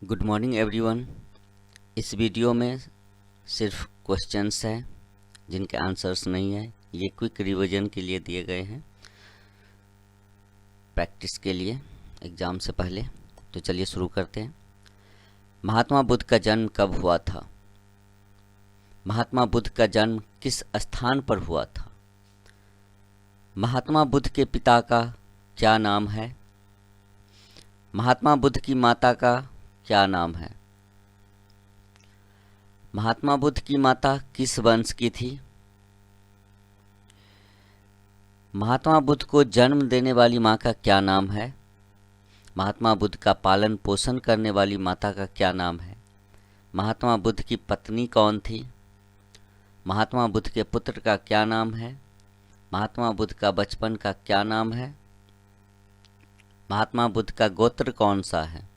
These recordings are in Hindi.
Good morning everyone. इस वीडियो में सिर्फ क्वेश्चंस हैं जिनके आंसर्स नहीं हैं। ये क्विक रिवीजन के लिए दिए गए हैं, प्रैक्टिस के लिए एग्ज़ाम से पहले। तो चलिए शुरू करते हैं। महात्मा बुद्ध का जन्म कब हुआ था? महात्मा बुद्ध का जन्म किस स्थान पर हुआ था? महात्मा बुद्ध के पिता का क्या नाम है? महात्मा बुद्ध की माता का क्या नाम है? महात्मा बुद्ध की माता किस वंश की थी? महात्मा बुद्ध को जन्म देने वाली माँ का क्या नाम है? महात्मा बुद्ध का पालन पोषण करने वाली माता का क्या नाम है? महात्मा बुद्ध की पत्नी कौन थी? महात्मा बुद्ध के पुत्र का क्या नाम है? महात्मा बुद्ध का बचपन का क्या नाम है? महात्मा बुद्ध का गोत्र कौन सा है?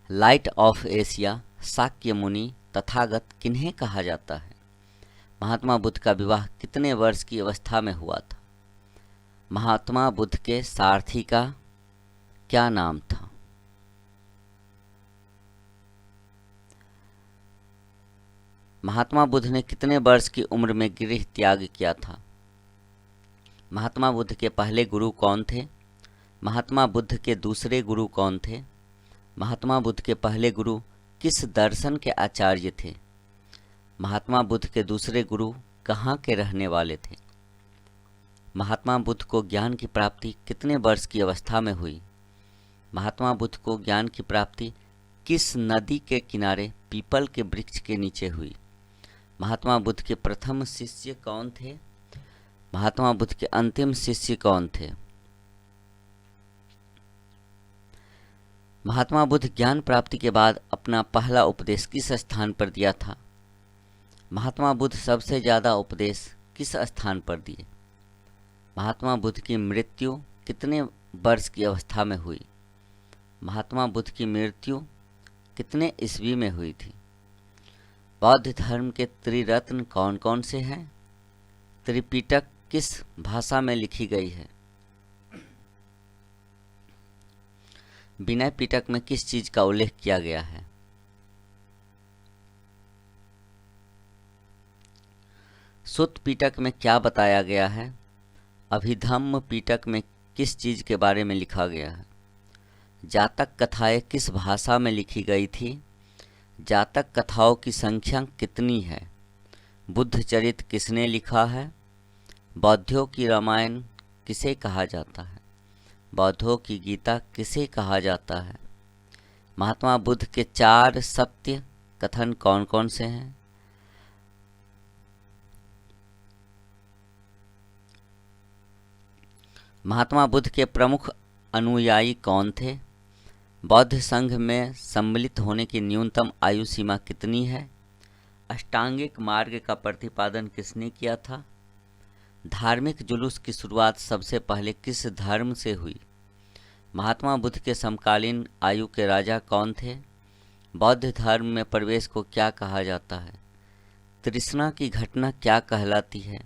लाइट ऑफ एशिया शाक्य मुनि तथागत किन्हें कहा जाता है? महात्मा बुद्ध का विवाह कितने वर्ष की अवस्था में हुआ था? महात्मा बुद्ध के सारथी का क्या नाम था? महात्मा बुद्ध ने कितने वर्ष की उम्र में गृह त्याग किया था? महात्मा बुद्ध के पहले गुरु कौन थे? महात्मा बुद्ध के दूसरे गुरु कौन थे? महात्मा बुद्ध के पहले गुरु किस दर्शन के आचार्य थे? महात्मा बुद्ध के दूसरे गुरु कहाँ के रहने वाले थे? महात्मा बुद्ध को ज्ञान की प्राप्ति कितने वर्ष की अवस्था में हुई? महात्मा बुद्ध को ज्ञान की प्राप्ति किस नदी के किनारे पीपल के वृक्ष के नीचे हुई? महात्मा बुद्ध के प्रथम शिष्य कौन थे? महात्मा बुद्ध के अंतिम शिष्य कौन थे? महात्मा बुद्ध ज्ञान प्राप्ति के बाद अपना पहला उपदेश किस स्थान पर दिया था? महात्मा बुद्ध सबसे ज़्यादा उपदेश किस स्थान पर दिए? महात्मा बुद्ध की मृत्यु कितने वर्ष की अवस्था में हुई? महात्मा बुद्ध की मृत्यु कितने ईस्वी में हुई थी? बौद्ध धर्म के त्रिरत्न कौन कौन से हैं? त्रिपिटक किस भाषा में लिखी गई है? विनय पिटक में किस चीज का उल्लेख किया गया है? सुत्त पिटक में क्या बताया गया है? अभिधम्म पिटक में किस चीज के बारे में लिखा गया है? जातक कथाएं किस भाषा में लिखी गई थी? जातक कथाओं की संख्या कितनी है? बुद्ध चरित किसने लिखा है? बौद्धों की रामायण किसे कहा जाता है? बौद्धों की गीता किसे कहा जाता है? महात्मा बुद्ध के 4 सत्य कथन कौन कौन से हैं? महात्मा बुद्ध के प्रमुख अनुयायी कौन थे? बौद्ध संघ में सम्मिलित होने की न्यूनतम आयु सीमा कितनी है? अष्टांगिक मार्ग का प्रतिपादन किसने किया था? धार्मिक जुलूस की शुरुआत सबसे पहले किस धर्म से हुई? महात्मा बुद्ध के समकालीन आयु के राजा कौन थे? बौद्ध धर्म में प्रवेश को क्या कहा जाता है? तृष्णा की घटना क्या कहलाती है?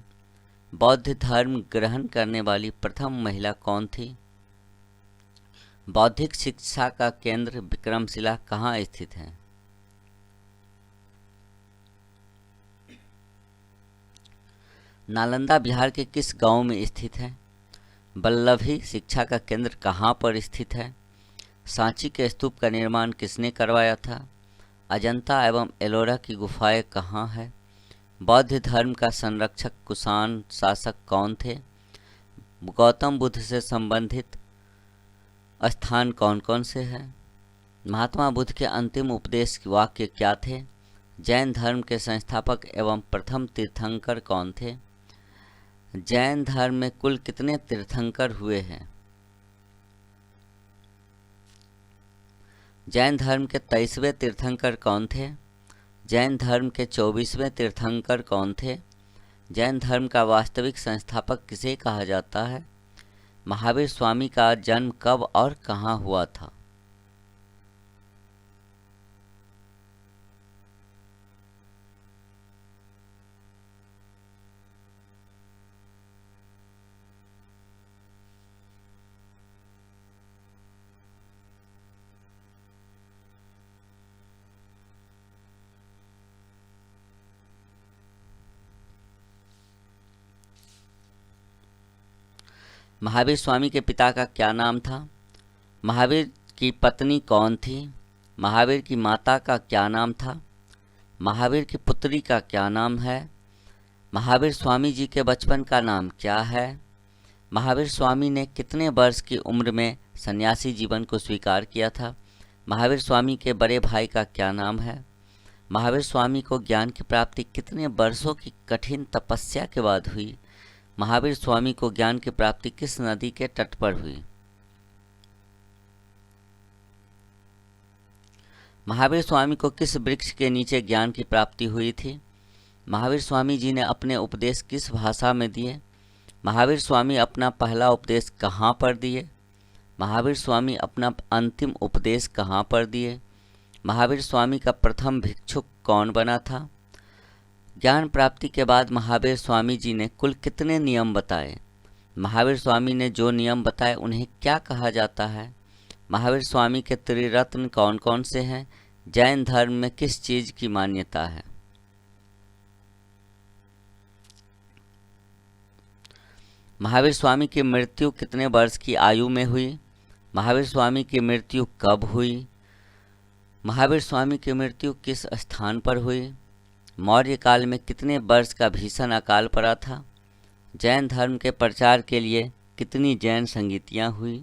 बौद्ध धर्म ग्रहण करने वाली प्रथम महिला कौन थी? बौद्धिक शिक्षा का केंद्र विक्रमशिला कहाँ स्थित है? नालंदा बिहार के किस गांव में स्थित है? वल्लभी शिक्षा का केंद्र कहाँ पर स्थित है? सांची के स्तूप का निर्माण किसने करवाया था? अजंता एवं एलोरा की गुफाएं कहाँ है? बौद्ध धर्म का संरक्षक कुषाण शासक कौन थे? गौतम बुद्ध से संबंधित स्थान कौन कौन से हैं? महात्मा बुद्ध के अंतिम उपदेश वाक्य क्या थे? जैन धर्म के संस्थापक एवं प्रथम तीर्थंकर कौन थे? जैन धर्म में कुल कितने तीर्थंकर हुए हैं? जैन धर्म के 23वें तीर्थंकर कौन थे? जैन धर्म के 24वें तीर्थंकर कौन थे? जैन धर्म का वास्तविक संस्थापक किसे कहा जाता है? महावीर स्वामी का जन्म कब और कहाँ हुआ था? महावीर स्वामी के पिता का क्या नाम था? महावीर की पत्नी कौन थी? महावीर की माता का क्या नाम था? महावीर की पुत्री का क्या नाम है? महावीर स्वामी जी के बचपन का नाम क्या है? महावीर स्वामी ने कितने वर्ष की उम्र में सन्यासी जीवन को स्वीकार किया था? महावीर स्वामी के बड़े भाई का क्या नाम है? महावीर स्वामी को ज्ञान की प्राप्ति कितने वर्षों की कठिन तपस्या के बाद हुई? महावीर स्वामी को ज्ञान की प्राप्ति किस नदी के तट पर हुई? महावीर स्वामी को किस वृक्ष के नीचे ज्ञान की प्राप्ति हुई थी? महावीर स्वामी जी ने अपने उपदेश किस भाषा में दिए? महावीर स्वामी अपना पहला उपदेश कहाँ पर दिए? महावीर स्वामी अपना अंतिम उपदेश कहाँ पर दिए? महावीर स्वामी का प्रथम भिक्षुक कौन बना था? ज्ञान प्राप्ति के बाद महावीर स्वामी जी ने कुल कितने नियम बताए? महावीर स्वामी ने जो नियम बताए उन्हें क्या कहा जाता है? महावीर स्वामी के त्रिरत्न कौन कौन से हैं? जैन धर्म में किस चीज की मान्यता है? महावीर स्वामी की मृत्यु कितने वर्ष की आयु में हुई? महावीर स्वामी की मृत्यु कब हुई? महावीर स्वामी की मृत्यु किस स्थान पर हुई? मौर्य काल में कितने वर्ष का भीषण अकाल पड़ा था? जैन धर्म के प्रचार के लिए कितनी जैन संगीतियाँ हुई?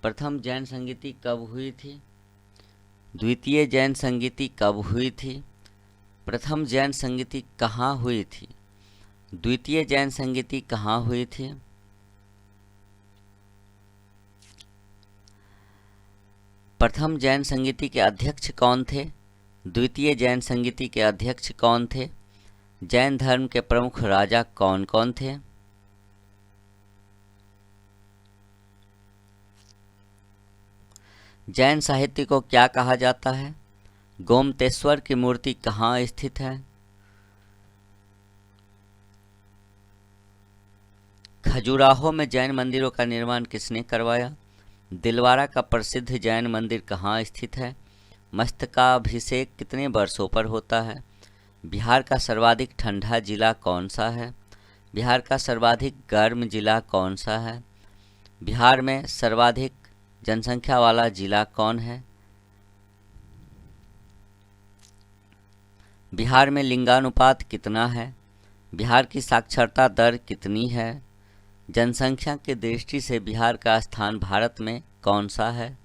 प्रथम जैन संगीति कब हुई थी? द्वितीय जैन संगीति कब हुई थी? प्रथम जैन संगीति कहाँ हुई थी? द्वितीय जैन संगीति कहाँ हुई थी? प्रथम जैन संगीति के अध्यक्ष कौन थे? द्वितीय जैन संगीति के अध्यक्ष कौन थे? जैन धर्म के प्रमुख राजा कौन कौन थे? जैन साहित्य को क्या कहा जाता है? गोमतेश्वर की मूर्ति कहाँ स्थित है? खजुराहो में जैन मंदिरों का निर्माण किसने करवाया? दिलवारा का प्रसिद्ध जैन मंदिर कहाँ स्थित है? मस्तकाभिषेक कितने वर्षों पर होता है? बिहार का सर्वाधिक ठंडा जिला कौन सा है? बिहार का सर्वाधिक गर्म जिला कौन सा है? बिहार में सर्वाधिक जनसंख्या वाला जिला कौन है? बिहार में लिंगानुपात कितना है? बिहार की साक्षरता दर कितनी है? जनसंख्या की दृष्टि से बिहार का स्थान भारत में कौन सा है?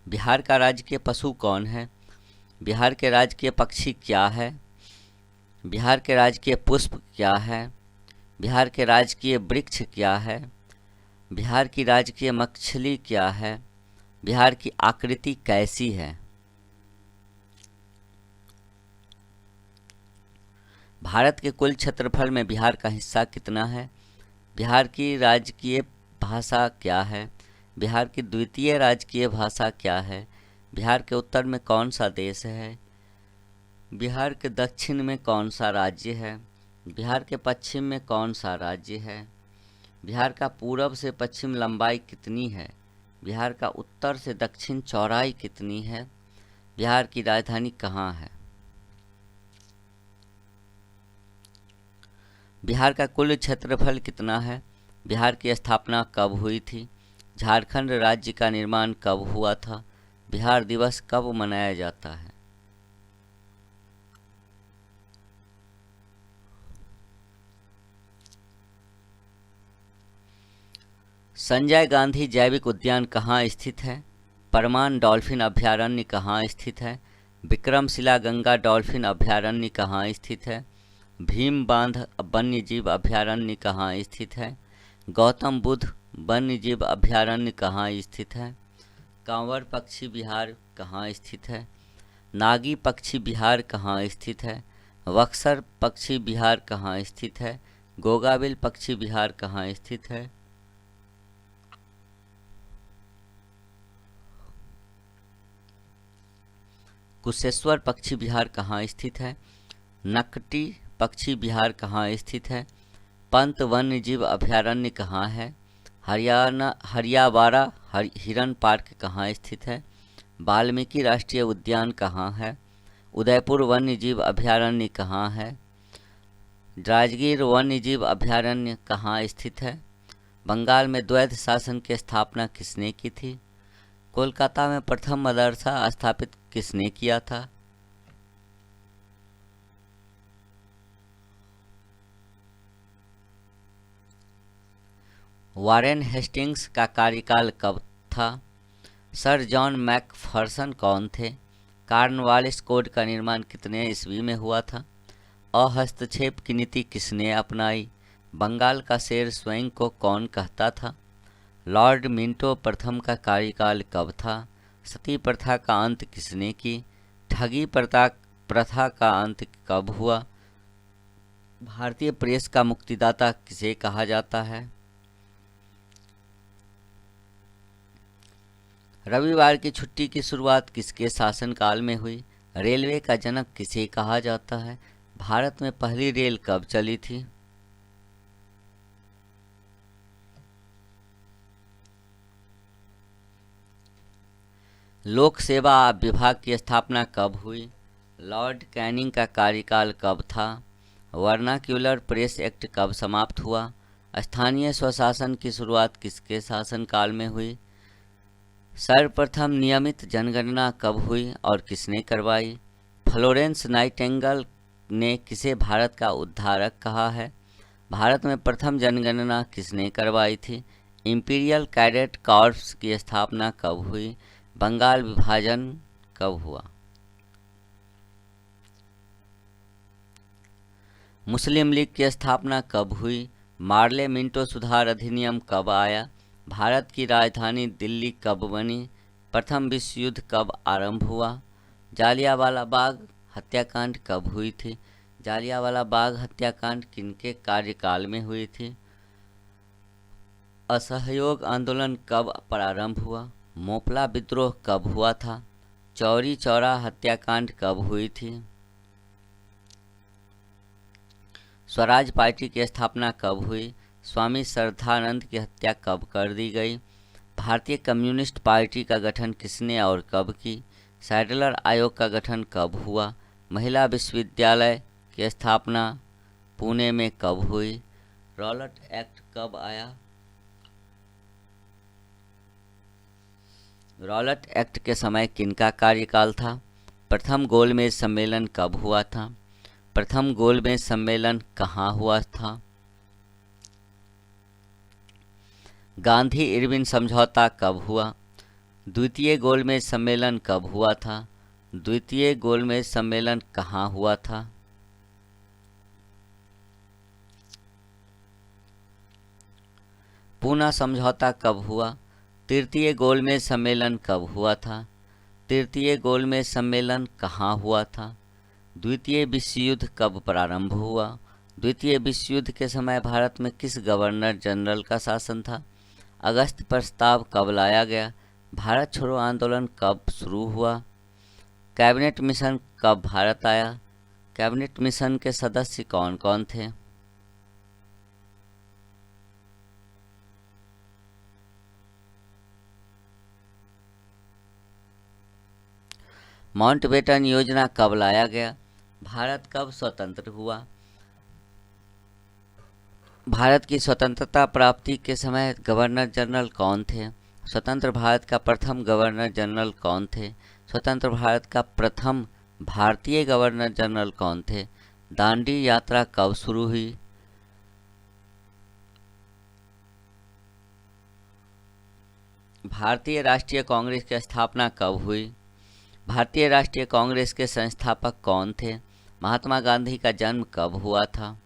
बिहार का राजकीय पशु कौन है? बिहार के राजकीय पक्षी क्या है? बिहार के राजकीय पुष्प क्या है? बिहार के राजकीय वृक्ष क्या है? बिहार की राजकीय मछली क्या है? बिहार की आकृति कैसी है? भारत के कुल क्षेत्रफल में बिहार का हिस्सा कितना है? बिहार की राजकीय भाषा क्या है? बिहार की द्वितीय राजकीय भाषा क्या है? बिहार के उत्तर में कौन सा देश है? बिहार के दक्षिण में कौन सा राज्य है? बिहार के पश्चिम में कौन सा राज्य है? बिहार का पूरब से पश्चिम लंबाई कितनी है? बिहार का उत्तर से दक्षिण चौड़ाई कितनी है? बिहार की राजधानी कहाँ है? बिहार का कुल क्षेत्रफल कितना है? बिहार की स्थापना कब हुई थी? झारखंड राज्य का निर्माण कब हुआ था? बिहार दिवस कब मनाया जाता है? संजय गांधी जैविक उद्यान कहाँ स्थित है? परमान डॉल्फिन अभयारण्य कहाँ स्थित है? विक्रमशिला गंगा डॉल्फिन अभयारण्य कहाँ स्थित है? भीम बांध वन्यजीव अभयारण्य कहाँ स्थित है? गौतम बुद्ध वन्यजीव अभयारण्य कहाँ स्थित है? कांवर पक्षी विहार कहाँ स्थित है? नागी पक्षी विहार कहाँ स्थित है? बक्सर पक्षी विहार कहाँ स्थित है? गोगाबिल पक्षी विहार कहाँ स्थित है? कुशेश्वर पक्षी विहार कहाँ स्थित है? नकटी पक्षी विहार कहाँ स्थित है? पंत वन्यजीव अभयारण्य कहाँ है? हरियावाड़ा हिरन पार्क कहाँ स्थित है? वाल्मीकि राष्ट्रीय उद्यान कहाँ है? उदयपुर वन्यजीव अभयारण्य कहाँ है? राजगीर वन्यजीव अभयारण्य कहाँ स्थित है? बंगाल में द्वैध शासन की स्थापना किसने की थी? कोलकाता में प्रथम मदरसा स्थापित किसने किया था? वारेन हेस्टिंग्स का कार्यकाल कब था? सर जॉन मैकफर्सन कौन थे? कॉर्नवालिस कोड का निर्माण कितने ईस्वी में हुआ था? अहस्तक्षेप की नीति किसने अपनाई? बंगाल का शेर स्वयं को कौन कहता था? लॉर्ड मिंटो प्रथम का कार्यकाल कब था? सती प्रथा का अंत किसने की? ठगी प्रथा का अंत कब हुआ? भारतीय प्रेस का मुक्तिदाता किसे कहा जाता है? रविवार की छुट्टी की शुरुआत किसके शासनकाल में हुई? रेलवे का जनक किसे कहा जाता है? भारत में पहली रेल कब चली थी? लोक सेवा विभाग की स्थापना कब हुई? लॉर्ड कैनिंग का कार्यकाल कब था? वर्नाक्यूलर प्रेस एक्ट कब समाप्त हुआ? स्थानीय स्वशासन की शुरुआत किसके शासनकाल में हुई? सर्वप्रथम नियमित जनगणना कब हुई और किसने करवाई? फ्लोरेंस नाइटिंगेल ने किसे भारत का उद्धारक कहा है? भारत में प्रथम जनगणना किसने करवाई थी? इंपीरियल कैडेट कॉर्प्स की स्थापना कब हुई? बंगाल विभाजन कब हुआ? मुस्लिम लीग की स्थापना कब हुई? मार्ले मिंटो सुधार अधिनियम कब आया? भारत की राजधानी दिल्ली कब बनी? प्रथम विश्व युद्ध कब आरंभ हुआ? जालियांवाला बाग हत्याकांड कब हुई थी? जालियांवाला बाग हत्याकांड किनके कार्यकाल में हुई थी? असहयोग आंदोलन कब प्रारंभ हुआ? मोपला विद्रोह कब हुआ था? चौरी चौरा हत्याकांड कब हुई थी? स्वराज पार्टी की स्थापना कब हुई? स्वामी श्रद्धानंद की हत्या कब कर दी गई? भारतीय कम्युनिस्ट पार्टी का गठन किसने और कब की? सैडलर आयोग का गठन कब हुआ? महिला विश्वविद्यालय की स्थापना पुणे में कब हुई? रॉलेट एक्ट कब आया? रॉलेट एक्ट के समय किनका कार्यकाल था? प्रथम गोलमेज सम्मेलन कब हुआ था? प्रथम गोलमेज सम्मेलन कहाँ हुआ था? गांधी इरविन समझौता कब हुआ? द्वितीय गोलमेज सम्मेलन कब हुआ था? द्वितीय गोलमेज सम्मेलन कहाँ हुआ था? पूना समझौता कब हुआ? तृतीय गोलमेज सम्मेलन कब हुआ था? तृतीय गोलमेज सम्मेलन कहाँ हुआ था? द्वितीय विश्व युद्ध कब प्रारंभ हुआ? द्वितीय विश्व युद्ध के समय भारत में किस गवर्नर जनरल का शासन था? अगस्त प्रस्ताव कब लाया गया? भारत छोड़ो आंदोलन कब शुरू हुआ? कैबिनेट मिशन कब भारत आया? कैबिनेट मिशन के सदस्य कौन कौन थे? माउंटबेटन योजना कब लाया गया? भारत कब स्वतंत्र हुआ? भारत की स्वतंत्रता प्राप्ति के समय गवर्नर जनरल कौन थे? स्वतंत्र भारत का प्रथम गवर्नर जनरल कौन थे? स्वतंत्र भारत का प्रथम भारतीय गवर्नर जनरल कौन थे? दांडी यात्रा कब शुरू हुई? भारतीय राष्ट्रीय कांग्रेस की स्थापना कब हुई? भारतीय राष्ट्रीय कांग्रेस के संस्थापक कौन थे? महात्मा गांधी का जन्म कब हुआ था?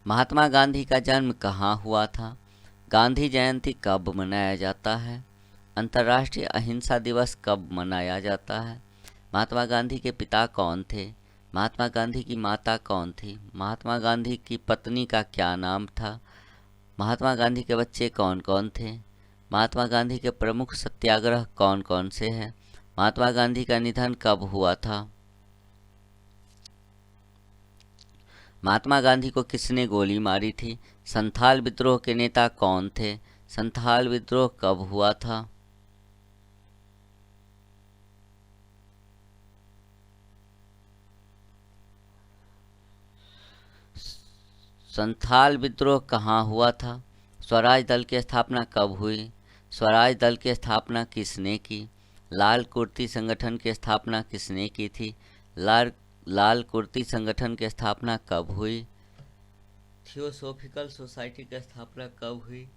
महात्मा गांधी का जन्म कहाँ हुआ था? गांधी जयंती कब मनाया जाता है? अंतर्राष्ट्रीय अहिंसा दिवस कब मनाया जाता है? महात्मा गांधी के पिता कौन थे? महात्मा गांधी की माता कौन थी? महात्मा गांधी की पत्नी का क्या नाम था? महात्मा गांधी के बच्चे कौन कौन थे? महात्मा गांधी के प्रमुख सत्याग्रह कौन कौन से हैं? महात्मा गांधी का निधन कब हुआ था? महात्मा गांधी को किसने गोली मारी थी? संथाल विद्रोह के नेता कौन थे? संथाल विद्रोह कब हुआ था? संथाल विद्रोह कहाँ हुआ था? स्वराज दल की स्थापना कब हुई? स्वराज दल की स्थापना किसने की? लाल कुर्ती संगठन की स्थापना किसने की थी? लाल कुर्ती संगठन की स्थापना कब हुई? थियोसोफिकल सोसाइटी की स्थापना कब हुई?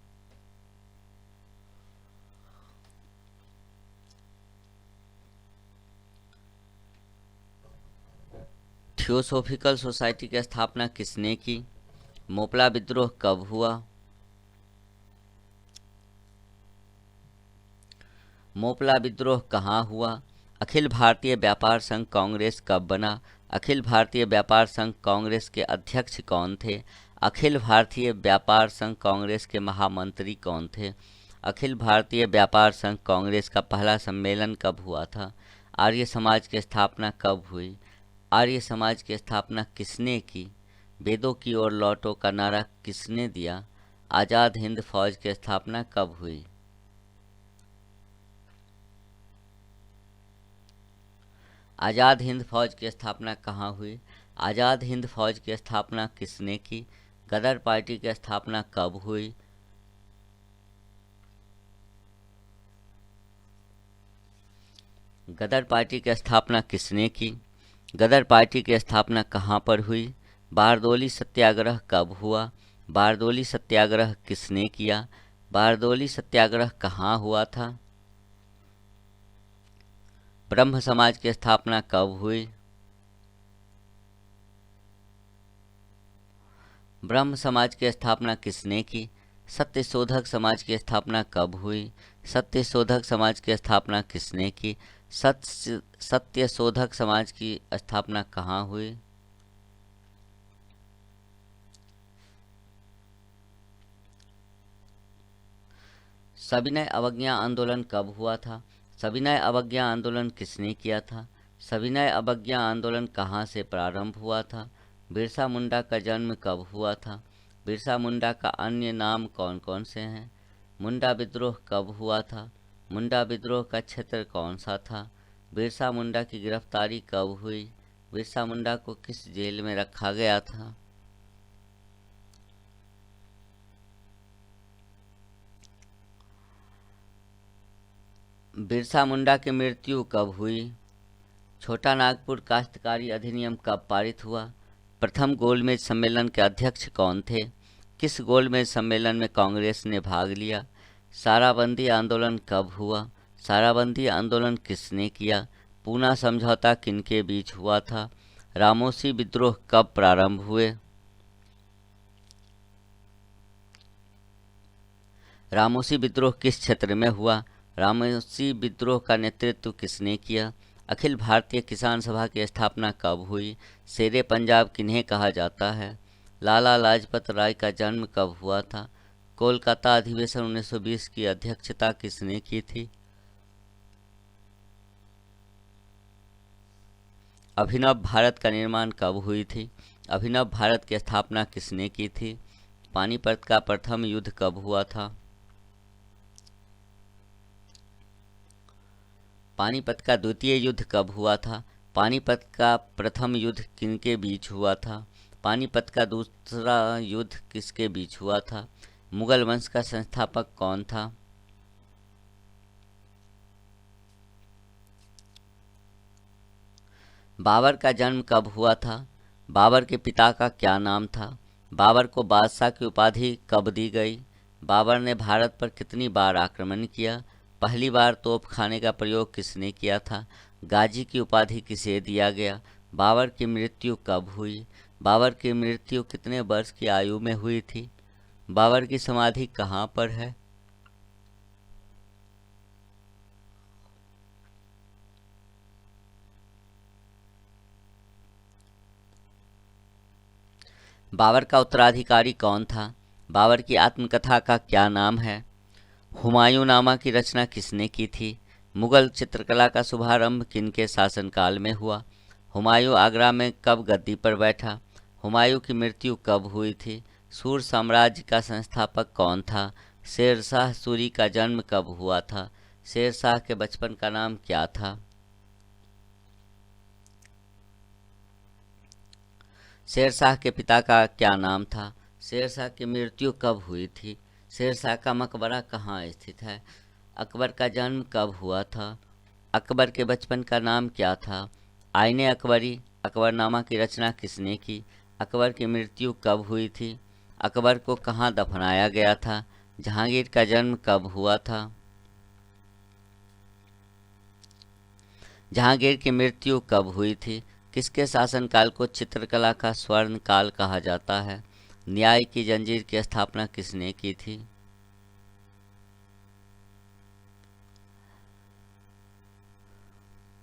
थियोसोफिकल सोसाइटी की स्थापना किसने की? मोपला विद्रोह कब हुआ? मोपला विद्रोह कहाँ हुआ? अखिल भारतीय व्यापार संघ कांग्रेस कब बना? अखिल भारतीय व्यापार संघ कांग्रेस के अध्यक्ष कौन थे? अखिल भारतीय व्यापार संघ कांग्रेस के महामंत्री कौन थे? अखिल भारतीय व्यापार संघ कांग्रेस का पहला सम्मेलन कब हुआ था? आर्य समाज की स्थापना कब हुई? आर्य समाज की स्थापना किसने की? वेदों की ओर लौटो का नारा किसने दिया? आज़ाद हिंद फौज की स्थापना कब हुई? आज़ाद हिंद फौज की स्थापना कहाँ हुई? आज़ाद हिंद फौज की स्थापना किसने की? गदर पार्टी की स्थापना कब हुई? गदर पार्टी की स्थापना किसने की? गदर पार्टी की स्थापना कहाँ पर हुई? बारदोली सत्याग्रह कब हुआ? बारदोली सत्याग्रह किसने किया? बारदोली सत्याग्रह कहाँ हुआ था? ब्रह्म समाज की स्थापना कब हुई? ब्रह्म समाज की स्थापना किसने की? सत्यशोधक समाज की स्थापना कब हुई? सत्यशोधक समाज की स्थापना किसने की? सत्यशोधक समाज की स्थापना कहाँ हुई? सविनय अवज्ञा आंदोलन कब हुआ था? सविनय अवज्ञा आंदोलन किसने किया था? सविनय अवज्ञा आंदोलन कहाँ से प्रारंभ हुआ था? बिरसा मुंडा का जन्म कब हुआ था? बिरसा मुंडा का अन्य नाम कौन कौन से हैं? मुंडा विद्रोह कब हुआ था? मुंडा विद्रोह का क्षेत्र कौन सा था? बिरसा मुंडा की गिरफ्तारी कब हुई? बिरसा मुंडा को किस जेल में रखा गया था? बिरसा मुंडा की मृत्यु कब हुई? छोटा नागपुर काश्तकारी अधिनियम कब पारित हुआ? प्रथम गोलमेज सम्मेलन के अध्यक्ष कौन थे? किस गोलमेज सम्मेलन में कांग्रेस ने भाग लिया? साराबंदी आंदोलन कब हुआ? साराबंदी आंदोलन किसने किया? पूना समझौता किनके बीच हुआ था? रामोसी विद्रोह कब प्रारंभ हुए? रामोसी विद्रोह किस क्षेत्र में हुआ? रामोसी विद्रोह का नेतृत्व किसने किया? अखिल भारतीय किसान सभा की स्थापना कब हुई? शेरे पंजाब किन्हें कहा जाता है? लाला लाजपत राय का जन्म कब हुआ था? कोलकाता अधिवेशन 1920 की अध्यक्षता किसने की थी? अभिनव भारत का निर्माण कब हुई थी? अभिनव भारत की स्थापना किसने की थी? पानीपत का प्रथम युद्ध कब हुआ था? पानीपत का द्वितीय युद्ध कब हुआ था? पानीपत का प्रथम युद्ध किनके बीच हुआ था? पानीपत का दूसरा युद्ध किसके बीच हुआ था? मुगल वंश का संस्थापक कौन था? बाबर का जन्म कब हुआ था? बाबर के पिता का क्या नाम था? बाबर को बादशाह की उपाधि कब दी गई? बाबर ने भारत पर कितनी बार आक्रमण किया? पहली बार तोप खाने का प्रयोग किसने किया था? गाजी की उपाधि किसे दिया गया? बाबर की मृत्यु कब हुई? बाबर की मृत्यु कितने वर्ष की आयु में हुई थी? बाबर की समाधि कहाँ पर है? बाबर का उत्तराधिकारी कौन था? बाबर की आत्मकथा का क्या नाम है? हुमायूं नामा की रचना किसने की थी? मुगल चित्रकला का शुभारंभ किनके शासनकाल में हुआ? हुमायूं आगरा में कब गद्दी पर बैठा? हुमायूं की मृत्यु कब हुई थी? सूर साम्राज्य का संस्थापक कौन था? शेरशाह सूरी का जन्म कब हुआ था? शेरशाह के बचपन का नाम क्या था? शेरशाह के पिता का क्या नाम था? शेरशाह की मृत्यु कब हुई थी? शेरशाह का मकबरा कहाँ स्थित है? अकबर का जन्म कब हुआ था? अकबर के बचपन का नाम क्या था? आईने अकबरी अकबरनामा की रचना किसने की? अकबर की मृत्यु कब हुई थी? अकबर को कहाँ दफनाया गया था? जहांगीर का जन्म कब हुआ था? जहांगीर की मृत्यु कब हुई थी? किसके शासनकाल को चित्रकला का स्वर्ण काल कहा जाता है? न्याय की जंजीर की स्थापना किसने की थी?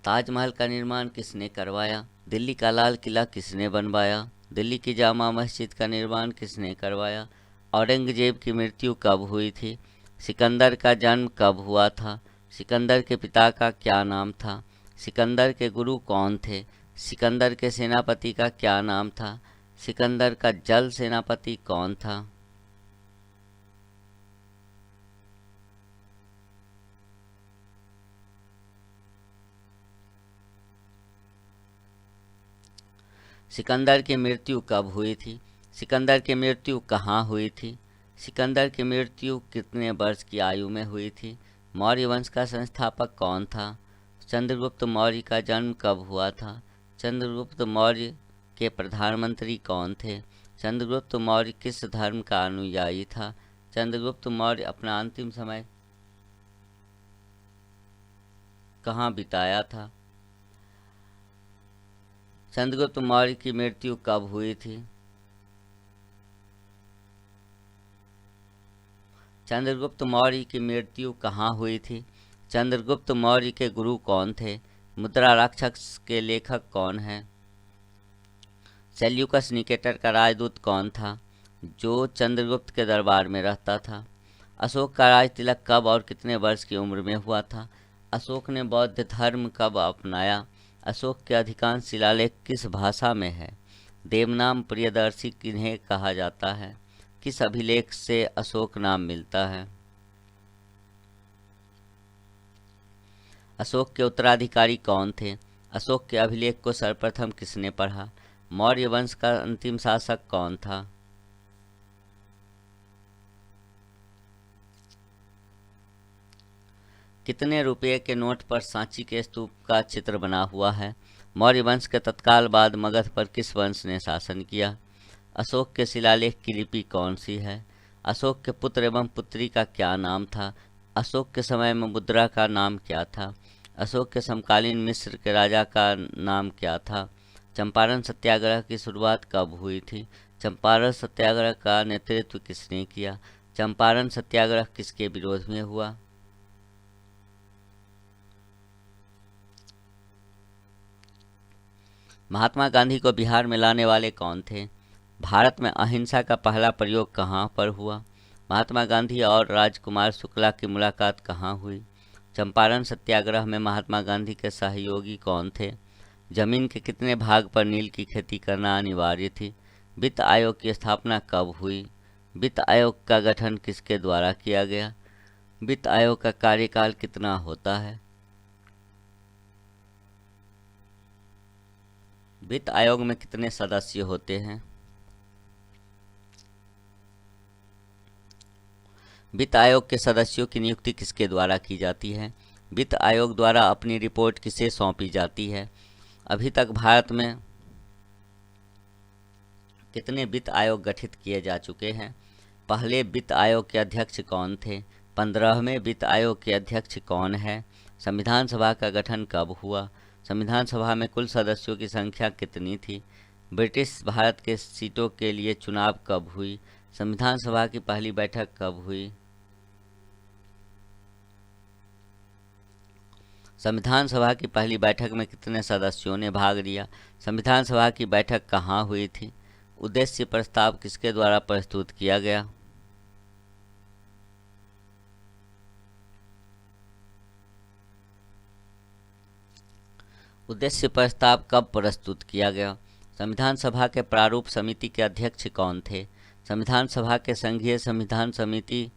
ताजमहल का निर्माण किसने करवाया? दिल्ली का लाल किला किसने बनवाया? दिल्ली की जामा मस्जिद का निर्माण किसने करवाया? औरंगजेब की मृत्यु कब हुई थी? सिकंदर का जन्म कब हुआ था? सिकंदर के पिता का क्या नाम था? सिकंदर के गुरु कौन थे? सिकंदर के सेनापति का क्या नाम था? सिकंदर का जल सेनापति कौन था? सिकंदर की मृत्यु कब हुई थी? सिकंदर की मृत्यु कहाँ हुई थी? सिकंदर की मृत्यु कितने वर्ष की आयु में हुई थी? मौर्य वंश का संस्थापक कौन था? चंद्रगुप्त मौर्य का जन्म कब हुआ था? चंद्रगुप्त मौर्य के प्रधानमंत्री कौन थे? चंद्रगुप्त मौर्य किस धर्म का अनुयायी था? चंद्रगुप्त मौर्य अपना अंतिम समय कहाँ बिताया था? चंद्रगुप्त मौर्य की मृत्यु कब हुई थी? चंद्रगुप्त मौर्य की मृत्यु कहाँ हुई थी? चंद्रगुप्त मौर्य के गुरु कौन थे? मुद्रा राक्षस के लेखक कौन हैं? सेल्यूकस निकेटर का राजदूत कौन था जो चंद्रगुप्त के दरबार में रहता था? अशोक का राज तिलक कब और कितने वर्ष की उम्र में हुआ था? अशोक ने बौद्ध धर्म कब अपनाया? अशोक के अधिकांश शिलालेख किस भाषा में है? देवनाम प्रियदर्शी किन्हें कहा जाता है? किस अभिलेख से अशोक नाम मिलता है? अशोक के उत्तराधिकारी कौन थे? अशोक के अभिलेख को सर्वप्रथम किसने पढ़ा? मौर्य वंश का अंतिम शासक कौन था? कितने रुपये के नोट पर सांची के स्तूप का चित्र बना हुआ है? मौर्य वंश के तत्काल बाद मगध पर किस वंश ने शासन किया? अशोक के शिलालेख की लिपि कौन सी है? अशोक के पुत्र एवं पुत्री का क्या नाम था? अशोक के समय में मुद्रा का नाम क्या था? अशोक के समकालीन मिस्र के राजा का नाम क्या था? चंपारण सत्याग्रह की शुरुआत कब हुई थी? चंपारण सत्याग्रह का नेतृत्व किसने किया? चंपारण सत्याग्रह किसके विरोध में हुआ? महात्मा गांधी को बिहार में लाने वाले कौन थे? भारत में अहिंसा का पहला प्रयोग कहाँ पर हुआ? महात्मा गांधी और राजकुमार शुक्ला की मुलाकात कहाँ हुई? चंपारण सत्याग्रह में महात्मा गांधी के सहयोगी कौन थे? जमीन के कितने भाग पर नील की खेती करना अनिवार्य थी? वित्त आयोग की स्थापना कब हुई? वित्त आयोग का गठन किसके द्वारा किया गया? वित्त आयोग का कार्यकाल कितना होता है? वित्त आयोग में कितने सदस्य होते हैं? वित्त आयोग के सदस्यों की नियुक्ति किसके द्वारा की जाती है? वित्त आयोग द्वारा अपनी रिपोर्ट किसे सौंपी जाती है? अभी तक भारत में कितने वित्त आयोग गठित किए जा चुके हैं? पहले वित्त आयोग के अध्यक्ष कौन थे? 15वें वित्त आयोग के अध्यक्ष कौन है? संविधान सभा का गठन कब हुआ? संविधान सभा में कुल सदस्यों की संख्या कितनी थी? ब्रिटिश भारत के सीटों के लिए चुनाव कब हुई? संविधान सभा की पहली बैठक कब हुई? संविधान सभा की पहली बैठक में कितने सदस्यों ने भाग लिया? संविधान सभा की बैठक कहाँ हुई थी? उद्देश्य प्रस्ताव किसके द्वारा प्रस्तुत किया गया? उद्देश्य प्रस्ताव कब प्रस्तुत किया गया? संविधान सभा के प्रारूप समिति के अध्यक्ष कौन थे? संविधान सभा के संघीय संविधान समिति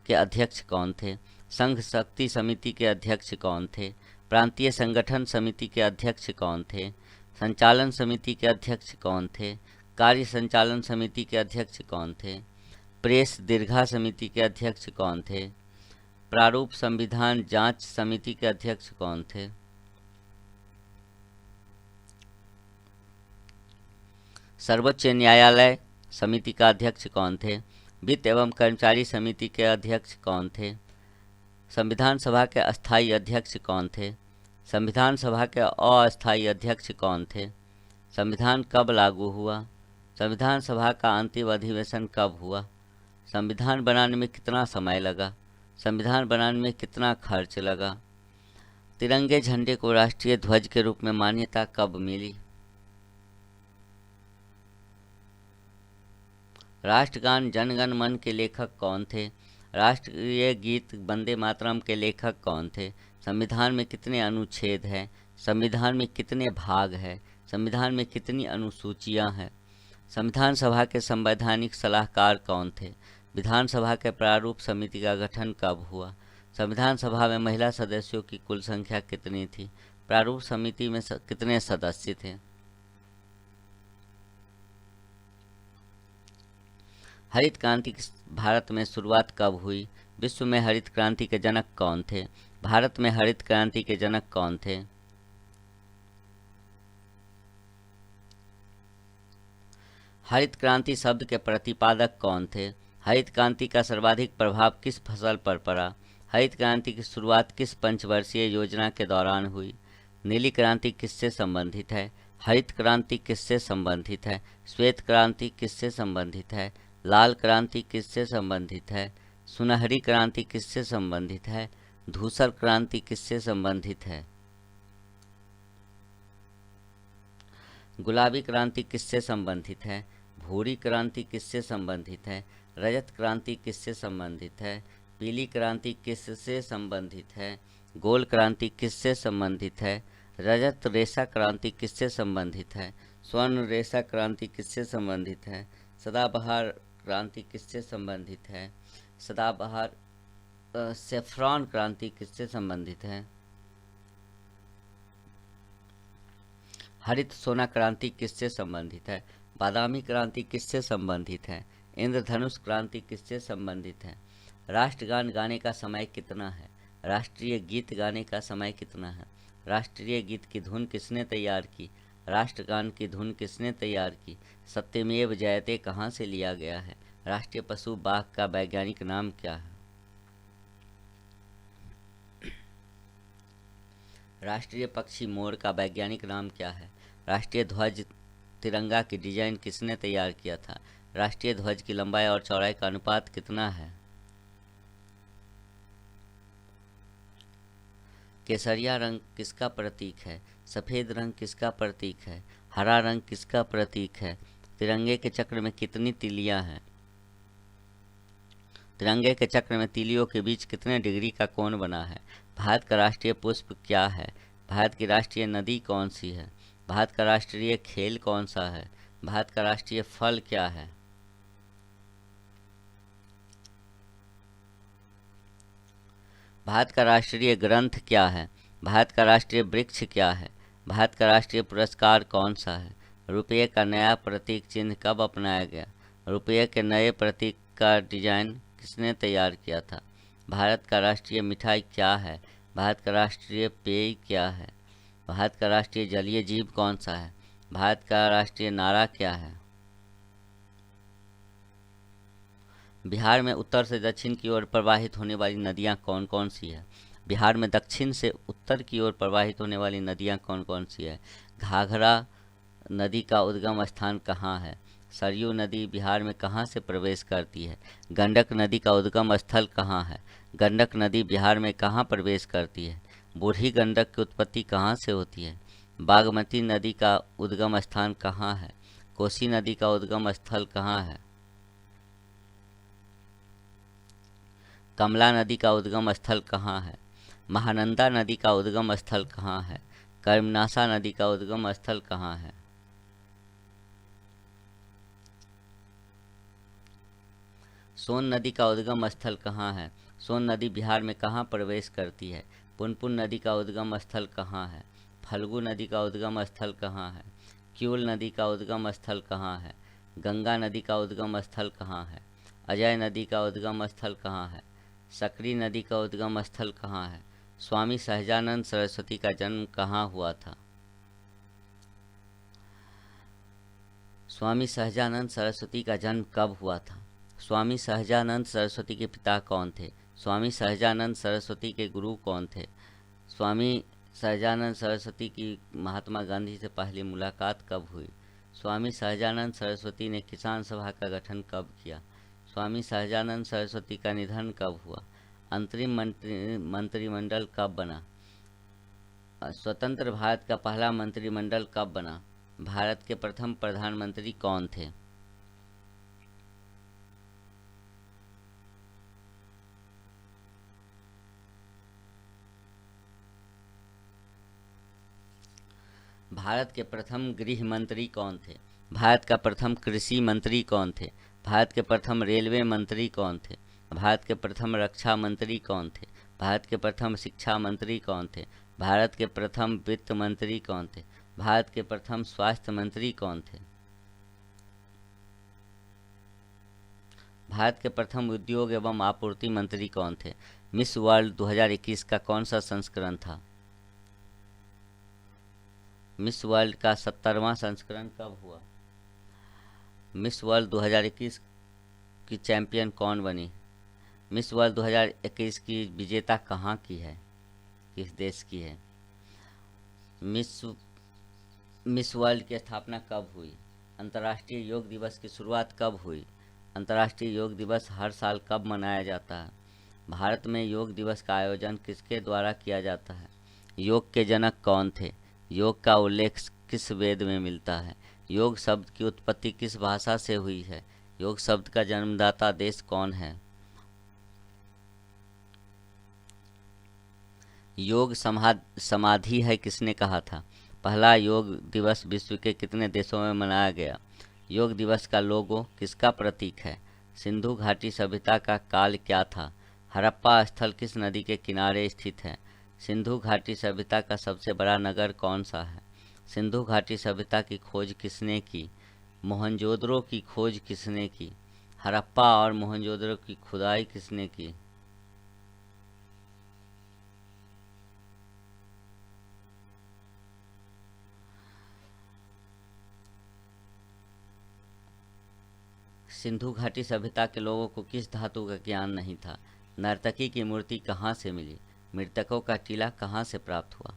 के अध्यक्ष कौन थे? संघ शक्ति समिति के अध्यक्ष कौन थे? प्रांतीय संगठन समिति के अध्यक्ष कौन थे? संचालन समिति के अध्यक्ष कौन थे? कार्य संचालन समिति के अध्यक्ष कौन थे? प्रेस दीर्घा समिति के अध्यक्ष कौन थे? प्रारूप संविधान जांच समिति के अध्यक्ष कौन थे? सर्वोच्च न्यायालय समिति का अध्यक्ष कौन थे? वित्त एवं कर्मचारी समिति के अध्यक्ष कौन थे? संविधान सभा के अस्थायी अध्यक्ष कौन थे? संविधान सभा के अस्थायी अध्यक्ष कौन थे? संविधान कब लागू हुआ? संविधान सभा का अंतिम अधिवेशन कब हुआ? संविधान बनाने में कितना समय लगा? संविधान बनाने में कितना खर्च लगा? तिरंगे झंडे को राष्ट्रीय ध्वज के रूप में मान्यता कब मिली? राष्ट्रगान जनगण मन के लेखक कौन थे? राष्ट्रीय गीत वंदे मातरम के लेखक कौन थे? संविधान में कितने अनुच्छेद हैं? संविधान में कितने भाग हैं? संविधान में कितनी अनुसूचियां हैं? संविधान सभा के संवैधानिक सलाहकार कौन थे? विधानसभा के प्रारूप समिति का गठन कब हुआ? संविधान सभा में महिला सदस्यों की कुल संख्या कितनी थी? प्रारूप समिति में कितने सदस्य थे? हरित क्रांति की भारत में शुरुआत कब हुई? विश्व में हरित क्रांति के जनक कौन थे? भारत में हरित क्रांति के जनक कौन थे? हरित क्रांति शब्द के प्रतिपादक कौन थे? हरित क्रांति का सर्वाधिक प्रभाव किस फसल पर पड़ा? हरित क्रांति की शुरुआत किस पंचवर्षीय योजना के दौरान हुई? नीली क्रांति किससे संबंधित है? हरित क्रांति किससे संबंधित है? श्वेत क्रांति किससे संबंधित है? लाल क्रांति किससे संबंधित है? सुनहरी क्रांति किससे संबंधित है? धूसर क्रांति किससे संबंधित है? गुलाबी क्रांति किससे संबंधित है? भूरी क्रांति किससे संबंधित है? रजत क्रांति किससे संबंधित है? पीली क्रांति किससे संबंधित है? गोल क्रांति किससे संबंधित है? रजत रेशा क्रांति किससे संबंधित है? स्वर्ण रेशा क्रांति किससे संबंधित है? सदाबहार क्रांति किससे संबंधित है? सदाबहार सेफ्रॉन क्रांति किससे संबंधित है? हरित सोना क्रांति किससे संबंधित है? बादामी क्रांति किससे संबंधित है? इंद्रधनुष क्रांति किससे संबंधित है? राष्ट्रगान गाने का समय कितना है? राष्ट्रीय गीत गाने का समय कितना है? राष्ट्रीय गीत की धुन किसने तैयार की? राष्ट्रगान की धुन किसने तैयार की? सत्यमेव जयते कहाँ से लिया गया है? राष्ट्रीय पशु बाघ का वैज्ञानिक नाम क्या है? राष्ट्रीय पक्षी मोर का वैज्ञानिक नाम क्या है? राष्ट्रीय ध्वज तिरंगा की डिजाइन किसने तैयार किया था? राष्ट्रीय ध्वज की लंबाई और चौड़ाई का अनुपात कितना है? केसरिया रंग किसका प्रतीक है? सफ़ेद रंग किसका प्रतीक है? हरा रंग किसका प्रतीक है? तिरंगे के चक्र में कितनी तीलियां हैं? तिरंगे के चक्र में तीलियों के बीच कितने डिग्री का कोण बना है? भारत का राष्ट्रीय पुष्प क्या है? भारत की राष्ट्रीय नदी कौन सी है? भारत का राष्ट्रीय खेल कौन सा है? भारत का राष्ट्रीय फल क्या है? भारत का राष्ट्रीय ग्रंथ क्या है? भारत का राष्ट्रीय वृक्ष क्या है? भारत का राष्ट्रीय पुरस्कार कौन सा है? रुपये का नया प्रतीक चिन्ह कब अपनाया गया? रुपये के नए प्रतीक का डिजाइन किसने तैयार किया था? भारत का राष्ट्रीय मिठाई क्या है? भारत का राष्ट्रीय पेय क्या है? भारत का राष्ट्रीय जलीय जीव कौन सा है? भारत का राष्ट्रीय नारा क्या है? बिहार में उत्तर से दक्षिण की ओर प्रवाहित होने वाली नदियां कौन कौन सी है? बिहार में दक्षिण से उत्तर की ओर प्रवाहित होने वाली नदियां कौन कौन सी है? घाघरा नदी का उद्गम स्थान कहाँ है? सरयू नदी बिहार में कहाँ से प्रवेश करती है? गंडक नदी का उद्गम स्थल कहाँ है? गंडक नदी बिहार में कहाँ प्रवेश करती है? बूढ़ी गंडक की उत्पत्ति कहाँ से होती है? बागमती नदी का उद्गम स्थान कहाँ है? कोसी नदी का उद्गम स्थल कहाँ है? कमला नदी का उद्गम स्थल कहाँ है? महानंदा नदी का उद्गम स्थल कहाँ है? कर्मनाशा नदी का उद्गम स्थल कहाँ है? सोन नदी का उद्गम स्थल कहाँ है? सोन नदी बिहार में कहाँ प्रवेश करती है? पुनपुन नदी का उद्गम स्थल कहाँ है? फल्गु नदी का उद्गम स्थल कहाँ है? क्यूल नदी का उद्गम स्थल कहाँ है? गंगा नदी का उद्गम स्थल कहाँ है? अजय नदी का उद्गम स्थल कहाँ है? सकरी नदी का उद्गम स्थल कहाँ है? स्वामी सहजानंद सरस्वती का जन्म कहाँ हुआ था? स्वामी सहजानंद सरस्वती का जन्म कब हुआ था? स्वामी सहजानंद सरस्वती के पिता कौन थे? स्वामी सहजानंद सरस्वती के गुरु कौन थे? स्वामी सहजानंद सरस्वती की महात्मा गांधी से पहली मुलाकात कब हुई? स्वामी सहजानंद सरस्वती ने किसान सभा का गठन कब किया? स्वामी सहजानंद सरस्वती का निधन कब हुआ? अंतरिम मंत्रिमंडल कब बना? स्वतंत्र भारत का पहला मंत्रिमंडल कब बना? भारत के प्रथम प्रधानमंत्री कौन थे? भारत के प्रथम गृह मंत्री कौन थे? भारत का प्रथम कृषि मंत्री कौन थे? भारत के प्रथम रेलवे मंत्री कौन थे? भारत के प्रथम रक्षा मंत्री कौन थे? भारत के प्रथम शिक्षा मंत्री कौन थे? भारत के प्रथम वित्त मंत्री कौन थे? भारत के प्रथम स्वास्थ्य मंत्री कौन थे? भारत के प्रथम उद्योग एवं आपूर्ति मंत्री कौन थे? मिस वर्ल्ड 2021 का कौन सा संस्करण था? मिस वर्ल्ड का 70वां संस्करण कब हुआ? मिस वर्ल्ड 2021 की चैंपियन कौन बनी? मिस वर्ल्ड 2021 की विजेता कहाँ की है? किस देश की है? मिस मिस वर्ल्ड की स्थापना कब हुई? अंतर्राष्ट्रीय योग दिवस की शुरुआत कब हुई? अंतर्राष्ट्रीय योग दिवस हर साल कब मनाया जाता है? भारत में योग दिवस का आयोजन किसके द्वारा किया जाता है? योग के जनक कौन थे? योग का उल्लेख किस वेद में मिलता है? योग शब्द की उत्पत्ति किस भाषा से हुई है? योग शब्द का जन्मदाता देश कौन है? योग समाधि है किसने कहा था? पहला योग दिवस विश्व के कितने देशों में मनाया गया? योग दिवस का लोगो किसका प्रतीक है? सिंधु घाटी सभ्यता का काल क्या था? हड़प्पा स्थल किस नदी के किनारे स्थित है? सिंधु घाटी सभ्यता का सबसे बड़ा नगर कौन सा है? सिंधु घाटी सभ्यता की खोज किसने की? मोहनजोदड़ो की खोज किसने की? हड़प्पा और मोहनजोदड़ो की खुदाई किसने की? सिंधु घाटी सभ्यता के लोगों को किस धातु का ज्ञान नहीं था? नर्तकी की मूर्ति कहाँ से मिली? मृतकों का टीला कहाँ से प्राप्त हुआ?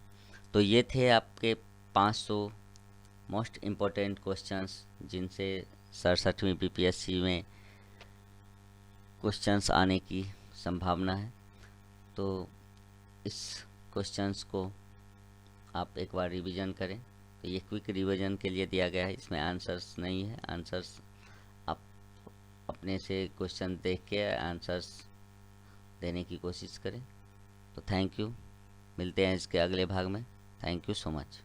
तो ये थे आपके 500 मोस्ट इम्पोर्टेंट क्वेश्चंस जिनसे 67वीं बीपीएससी में क्वेश्चंस आने की संभावना है। तो इस क्वेश्चंस को आप एक बार रिवीजन करें। तो ये क्विक रिवीजन के लिए दिया गया है, इसमें आंसर्स नहीं है। आंसर्स आप अपने से क्वेश्चन देख के आंसर्स देने की कोशिश करें। तो थैंक यू, मिलते हैं इसके अगले भाग में। Thank you so much.